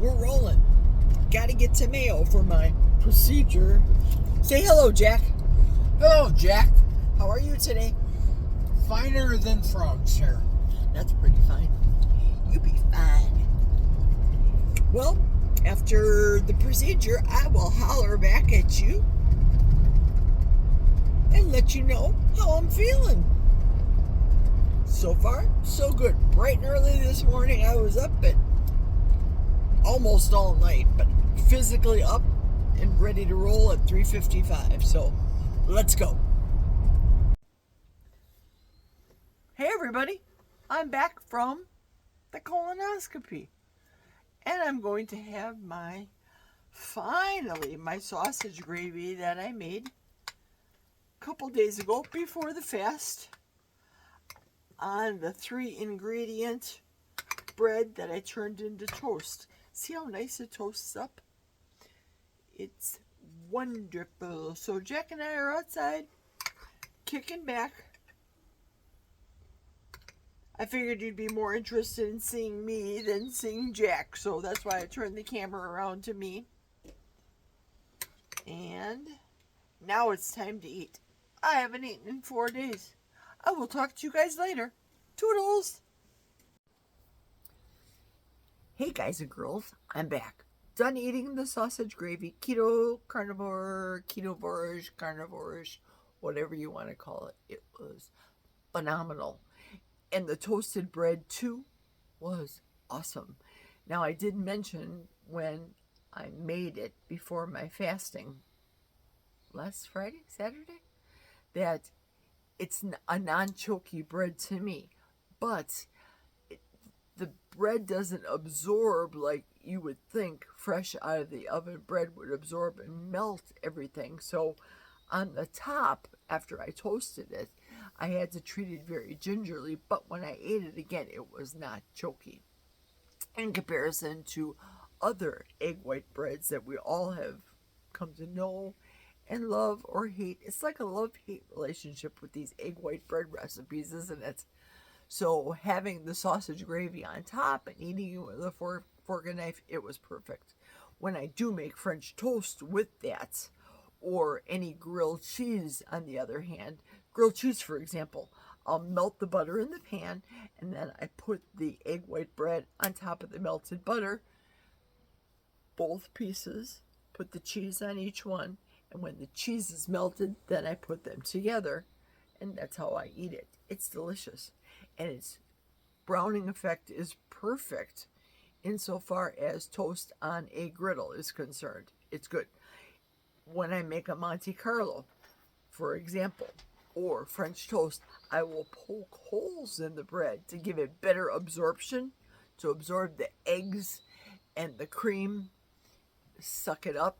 We're rolling. Gotta get to Mayo for my procedure. Say hello, Jack. Hello, Jack. How are you today? Finer than frogs here. That's pretty fine. You be fine. Well, after the procedure, I will holler back at you and let you know how I'm feeling. So far, so good. Bright and early this morning, I was up at almost all night, but physically up and ready to roll at 3:55. So let's go. Hey everybody, I'm back from the colonoscopy, and I'm going to have finally my sausage gravy that I made a couple days ago before the fast on the 3-ingredient bread that I turned into toast. See how nice it toasts up? It's wonderful. So Jack and I are outside kicking back. I figured you'd be more interested in seeing me than seeing Jack, so that's why I turned the camera around to me. And now it's time to eat. I haven't eaten in 4 days. I will talk to you guys later. Toodles! Hey guys and girls, I'm back. Done eating the sausage gravy. Keto, carnivore, ketovorish, carnivorish, whatever you want to call it. It was phenomenal. And the toasted bread too was awesome. Now I did mention when I made it before my fasting last Friday, Saturday, that it's a non-choky bread to me, but the bread doesn't absorb like you would think fresh out of the oven bread would absorb and melt everything. So on the top, after I toasted it, I had to treat it very gingerly, but when I ate it again, it was not choky. In comparison to other egg white breads that we all have come to know and love or hate. It's like a love-hate relationship with these egg white bread recipes, isn't it? So having the sausage gravy on top and eating it with a fork and knife, it was perfect. When I do make French toast with that, or any grilled cheese on the other hand, grilled cheese for example, I'll melt the butter in the pan and then I put the egg white bread on top of the melted butter, both pieces, put the cheese on each one, and when the cheese is melted, then I put them together, and that's how I eat it. It's delicious, and its browning effect is perfect insofar as toast on a griddle is concerned. It's good. When I make a Monte Carlo, for example, or French toast, I will poke holes in the bread to give it better absorption, to absorb the eggs and the cream, suck it up,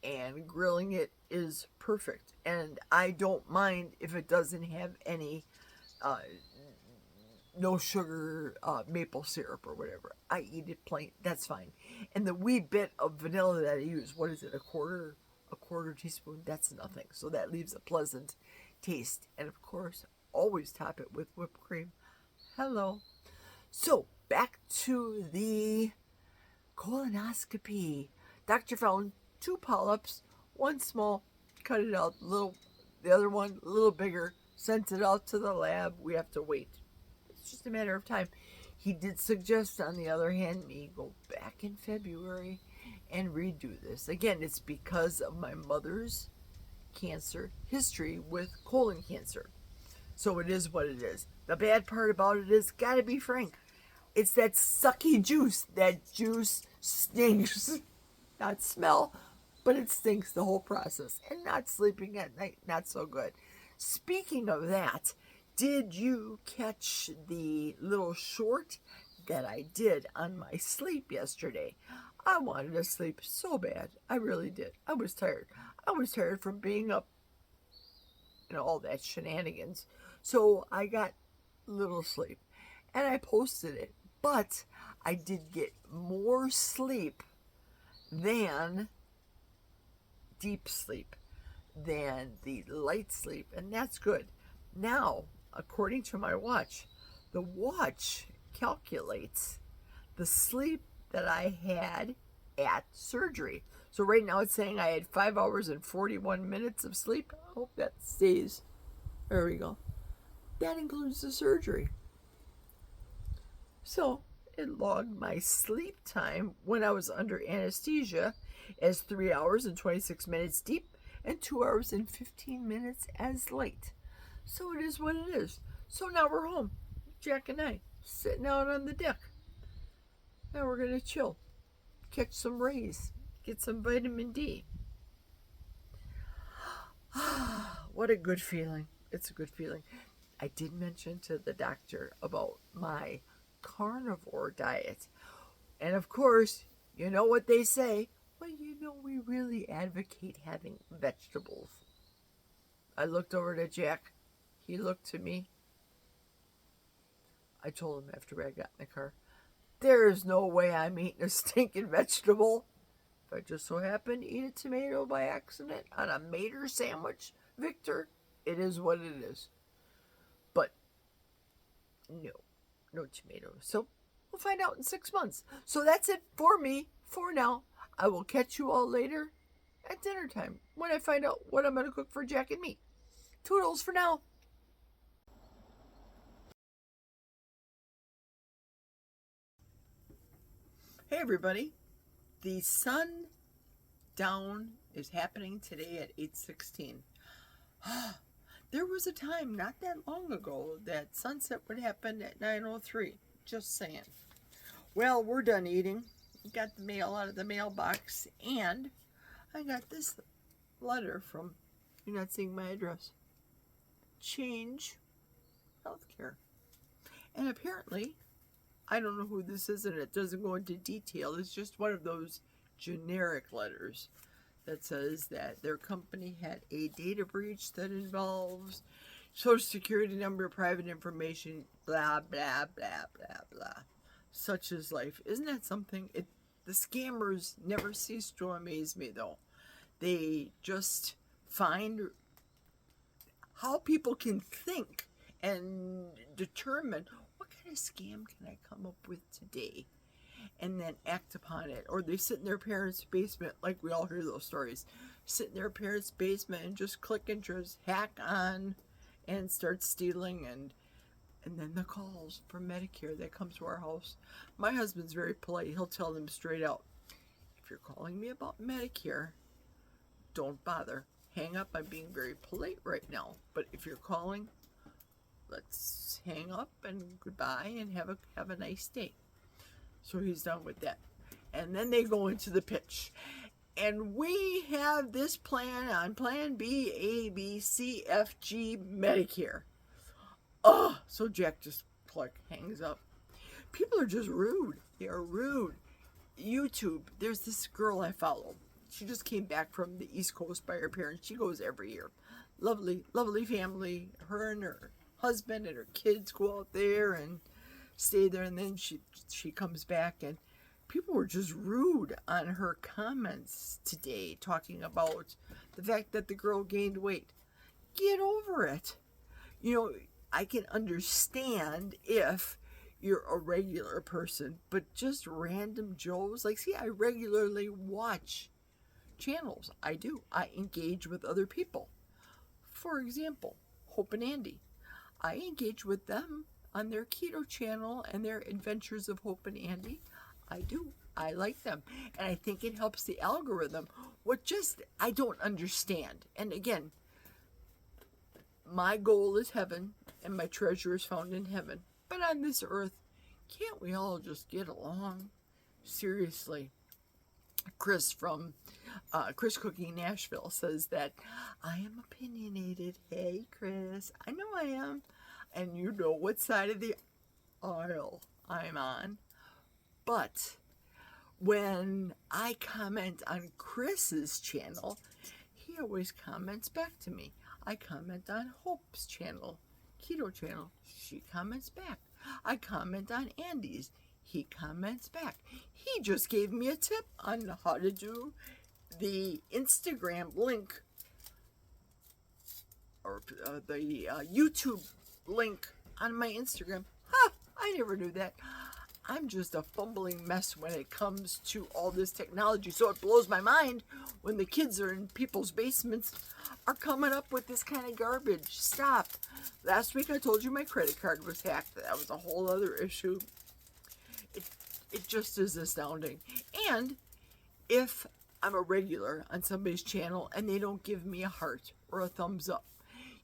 and grilling it is perfect. And I don't mind if it doesn't have any no sugar maple syrup or whatever. I eat it plain. That's fine. And the wee bit of vanilla that I use, what is it, a quarter teaspoon? That's nothing. So that leaves a pleasant taste. And of course, always top it with whipped cream. Hello. So back to the colonoscopy. Doctor found 2 polyps, one small, cut it out, little, the other one a little bigger, sent it out to the lab. We have to wait. It's just a matter of time. He did suggest, on the other hand, me go back in February and redo this. Again, it's because of my mother's cancer history with colon cancer. So it is what it is. The bad part about it is, gotta be frank, it's that sucky juice. That juice stinks. Not smell, but it stinks, the whole process. And not sleeping at night, not so good. Speaking of that, did you catch the little short that I did on my sleep yesterday? I wanted to sleep so bad. I really did. I was tired. I was tired from being up and all that shenanigans. So I got little sleep and I posted it. But I did get more sleep than deep sleep, than the light sleep, and that's good. Now, according to my watch, the watch calculates the sleep that I had at surgery. So right now it's saying I had 5 hours and 41 minutes of sleep. I hope that stays. There we go. That includes the surgery. So it logged my sleep time when I was under anesthesia as 3 hours and 26 minutes deep and 2 hours and 15 minutes as light. So it is what it is. So now we're home, Jack and I, sitting out on the deck. Now we're going to chill, catch some rays, get some vitamin D. What a good feeling. It's a good feeling. I did mention to the doctor about my carnivore diet. And of course, you know what they say. Well, we really advocate having vegetables. I looked over to Jack. He looked to me. I told him after I got in the car, there is no way I'm eating a stinking vegetable. If I just so happen to eat a tomato by accident on a Mater sandwich, Victor, it is what it is. But no tomatoes. So we'll find out in 6 months. So that's it for me for now. I will catch you all later at dinner time when I find out what I'm going to cook for Jack and me. Toodles for now. Hey everybody. The sun down is happening today at 8:16. There was a time not that long ago that sunset would happen at 9:03. Just saying. Well, we're done eating. Got the mail out of the mailbox, and I got this letter from, you're not seeing my address, Change Healthcare. And apparently, I don't know who this is, and it doesn't go into detail. It's just one of those generic letters that says that their company had a data breach that involves social security number, private information, blah, blah, blah, blah, blah. Such is life. Isn't that something? The scammers never cease to amaze me, though. They just find how people can think and determine what kind of scam can I come up with today, and then act upon it. Or they sit in their parents' basement, like we all hear those stories, sit in their parents' basement and just click and just hack on and start stealing, and then the calls from Medicare that come to our house. My husband's very polite. He'll tell them straight out, if you're calling me about Medicare, don't bother. Hang up. I'm being very polite right now. But if you're calling, let's hang up and goodbye and have a nice day. So he's done with that. And then they go into the pitch. And we have this plan on Plan B, A, B, C, F, G, Medicare. Oh, so Jack just hangs up. People are just rude. They are rude. YouTube, there's this girl I follow. She just came back from the East Coast by her parents. She goes every year. Lovely, lovely family. Her and her husband and her kids go out there and stay there, and then she comes back, and people were just rude on her comments today, talking about the fact that the girl gained weight. Get over it. I can understand if you're a regular person, but just random Joes. I regularly watch channels. I do. I engage with other people. For example, Hope and Andy. I engage with them on their keto channel and their adventures of Hope and Andy. I do. I like them. And I think it helps the algorithm. I don't understand. And again, my goal is heaven, and my treasure is found in heaven. But on this earth, can't we all just get along? Seriously. Chris from Chris Cooking Nashville says that I am opinionated. Hey, Chris. I know I am. And you know what side of the aisle I'm on. But when I comment on Chris's channel, he always comments back to me. I comment on Hope's channel, keto channel. She comments back. I comment on Andy's. He comments back. He just gave me a tip on how to do the Instagram link, or the YouTube link on my Instagram. I never knew that. I'm just a fumbling mess when it comes to all this technology. So it blows my mind when the kids are in people's basements are coming up with this kind of garbage. Stop. Last week I told you my credit card was hacked. That was a whole other issue. It just is astounding. And if I'm a regular on somebody's channel and they don't give me a heart or a thumbs up,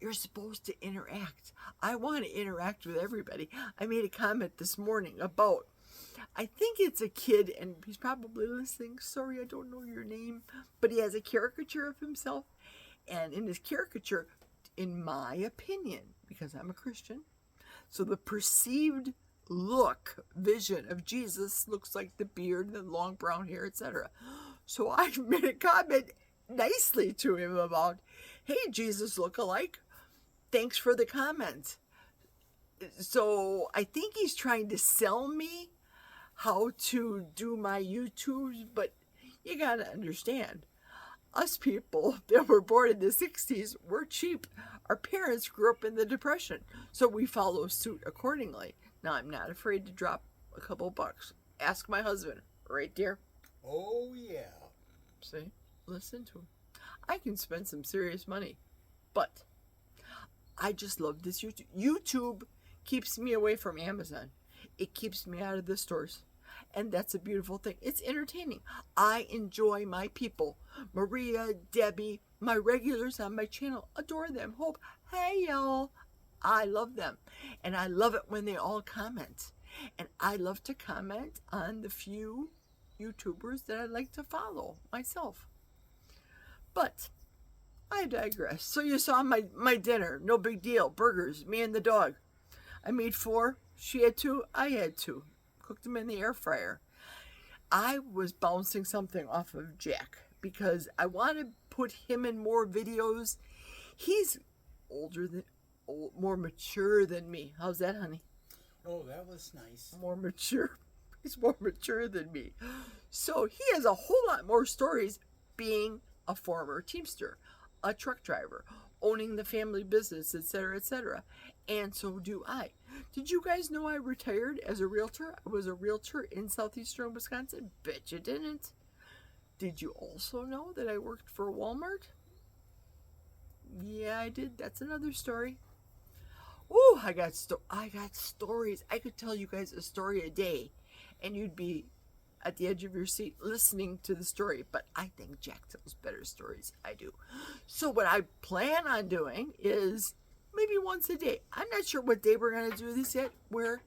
you're supposed to interact. I want to interact with everybody. I made a comment this morning about, I think it's a kid, and he's probably listening. Sorry, I don't know your name, but he has a caricature of himself. And in his caricature, in my opinion, because I'm a Christian, so the perceived vision of Jesus looks like the beard, the long brown hair, etc. So I made a comment nicely to him about, hey, Jesus look-alike, thanks for the comment. So I think he's trying to sell me how to do my YouTubes, but you gotta understand, us people that were born in the 60s, we're cheap. Our parents grew up in the Depression, so we follow suit accordingly. Now, I'm not afraid to drop a couple bucks. Ask my husband, right there. Oh, yeah. See? Listen to him. I can spend some serious money, but I just love this YouTube. YouTube keeps me away from Amazon. It keeps me out of the stores. And that's a beautiful thing. It's entertaining. I enjoy my people. Maria, Debbie, my regulars on my channel, adore them. Hope, hey y'all. I love them. And I love it when they all comment. And I love to comment on the few YouTubers that I like to follow myself. But I digress. So you saw my dinner. No big deal. Burgers. Me and the dog. I made 4. She had 2. I had 2. Cooked them in the air fryer. I was bouncing something off of Jack because I want to put him in more videos. He's more mature than me. How's that, honey? Oh, that was nice. More mature. He's more mature than me. So he has a whole lot more stories being a former Teamster, a truck driver, owning the family business, etc., etc. And so do I. Did you guys know I retired as a realtor? I was a realtor in southeastern Wisconsin. Bet you didn't. Did you also know that I worked for Walmart? Yeah, I did. That's another story. Ooh, I got stories. I could tell you guys a story a day, and you'd be at the edge of your seat listening to the story. But I think Jack tells better stories. I do. So what I plan on doing is maybe once a day. I'm not sure what day we're going to do this yet, where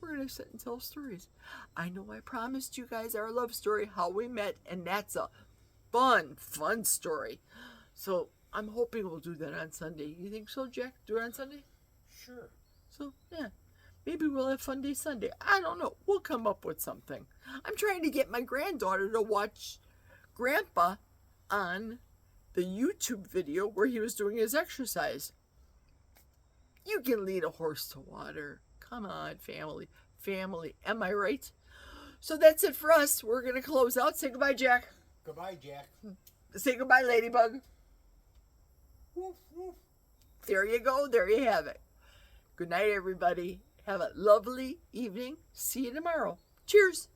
we're going to sit and tell stories. I know I promised you guys our love story, how we met, and that's a fun story. So I'm hoping we'll do that on Sunday. You think so, Jack? Do it on Sunday? Sure. So, yeah. Maybe we'll have Fun Day Sunday. I don't know. We'll come up with something. I'm trying to get my granddaughter to watch Grandpa on the YouTube video where he was doing his exercise. You can lead a horse to water. Come on, family. Family. Am I right? So that's it for us. We're going to close out. Say goodbye, Jack. Goodbye, Jack. Say goodbye, Ladybug. Woof, woof. There you go. There you have it. Good night, everybody. Have a lovely evening. See you tomorrow. Cheers.